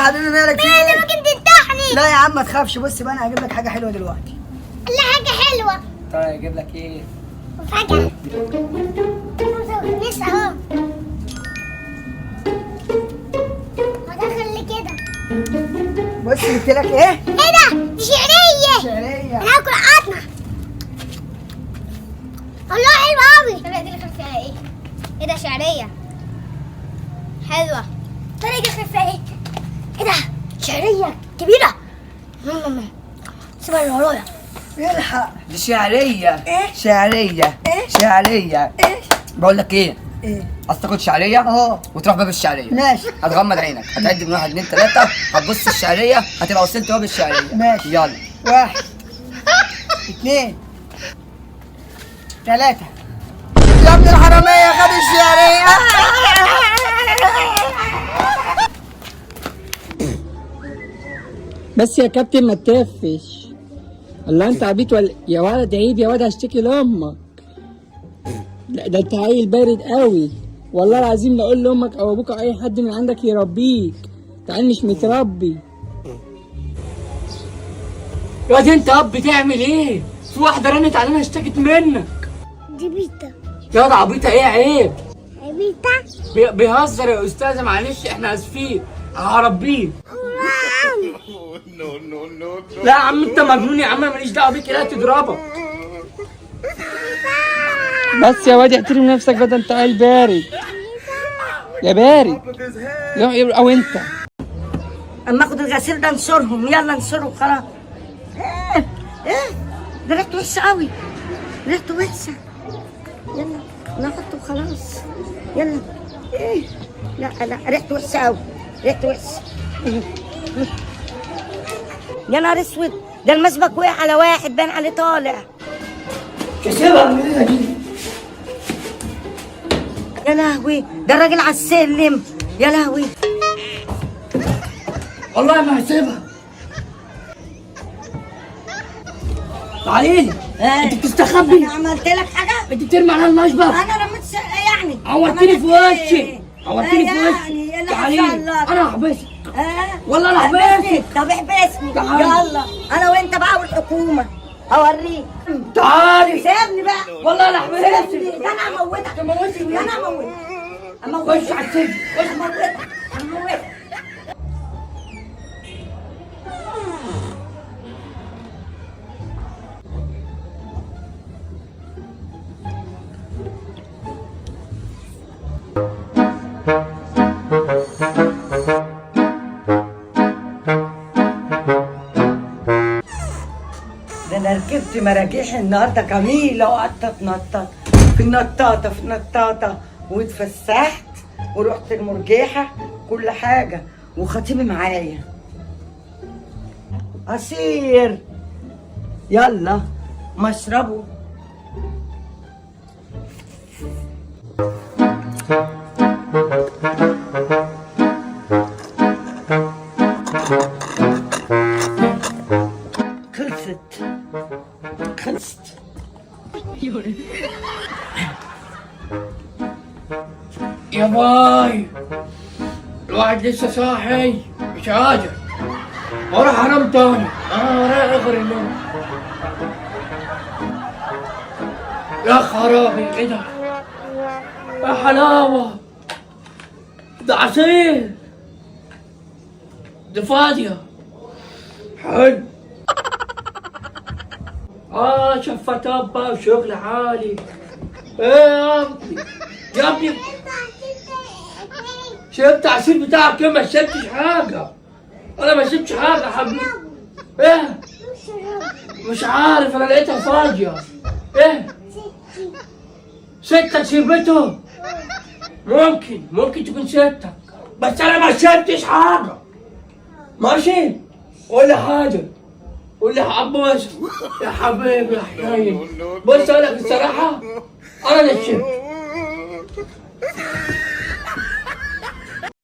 حبيبي مالك في مالي ايه؟ ممكن تفتحني. لا يا عم ما تخافش، بص بقى انا هجيب لك حاجه حلوه دلوقتي. لا حاجة حلوة. طيب هجيب لك ايه؟ مفاجأة. لسه اهو. هدخل كده. بص جبت لك ايه؟ ايه ده؟ دي شعرية. شعريه. انا هاكل قطمة. والله حلوة أوي. طب دي اللي خد فيها ايه؟ ايه ده شعرية؟ حلوة. طريقة دي فيها ايه؟ ايه ده؟ شعرية كبيرة. ماما سيبها اللي ورايا. الحق. دي شعريه. إيه؟ شعريه. إيه؟ شعريه. ايه؟ بقول لك ايه؟ ايه؟ عايز تاخد شعريه؟ اه وتروح باب الشعريه. ماشي. هتغمض عينك، هتعد من 1 2 3، هتبص الشعريه، هتبقى وصلت باب الشعريه. ماشي. يلا. 1 2 3. يا ابن الحرامية خد الشعرية. بس يا كابتن ما تتفش. الله انت عبيط ولا يا ولد؟ عيب يا ولد، هشتكي لامك. لا ده انت عيل بارد قوي والله العظيم. لا اقول لامك او ابوك او اي حد من عندك يربيك. تعال مش متربي. يا واد انت اب بتعمل ايه؟ في واحده رنت علينا اشتكت منك. دي بيتا. يا واد عبيطه ايه؟ عيب. بيتا. بيهزر يا استاذه، معلش احنا اسفين. هربيه. لا يا عم انت مجنون يا عم، انا ماليش دعوه بيك. لا تضربك. بس يا واد احترم نفسك بدل انت عيل بارد. يا بارد. يا او انت. اما اخد الغسيل ده انشرهم. يلا انشرهم خلاص. ايه ده ريحته وحشه قوي. ريحته وحشه. يلا نحطه خلاص. يلا. ايه لا لا ريحته وحشه قوي. ريحته وحشه. يا نهار اسود، ده المسبك وقع على واحد باين عليه طالع. كسبها من الليلة دي. يا لهوي ده الراجل على السلم. يا لهوي والله ما هسيبها. تعالي. انت بتستخبي. انا عملت لك حاجه؟ انت بترمي على المشبك. انا رميت يعني عورتني في عملت وشي. إيه؟ عورتني في يعني وشي. يلا تعالي حصل. انا هحبسك. والله والله انا هحبسك. طب احبسني. تعالي. يلا انا وانت بقى والحكومه هوريك. تعالي. سيبني بقى. والله انا هحبسك. سيبني ده انا هموتك. تموتني. ده انا هموتك. خش على السجن. هموتك. هموتك. ده انا ركبت مراجيح النهارده جميله وقعدت اتنطط في النطاطه واتفسحت ورحت المرجيحه كل حاجه وخطيبي معايا. عصير. يلا مشربه. خلصت. يا باي الواحد لسه صاحي مش قادر. ورا حرام تاني. ورايا اخر النوم. يا خرابي ايه ده؟ يا حلاوة. ده عصير. دي فاضية. حلو. شفتات بقى وشغل عالي. ايه يا ابني؟ يا ابني شربت عصير بتاعك ايه؟ ما شربتش حاجة. انا ما شربتش حاجة يا حبيبي. ايه؟ مش عارف انا لقيتها فاضية. ايه؟ ستك شربته؟ ممكن تكون ستك، بس انا ما شربتش حاجة. ماشي؟ ولا حاجة. قول لي يا عباس يا حبيبي يا حنين. بص اقول لك الصراحة انا اللي شربت.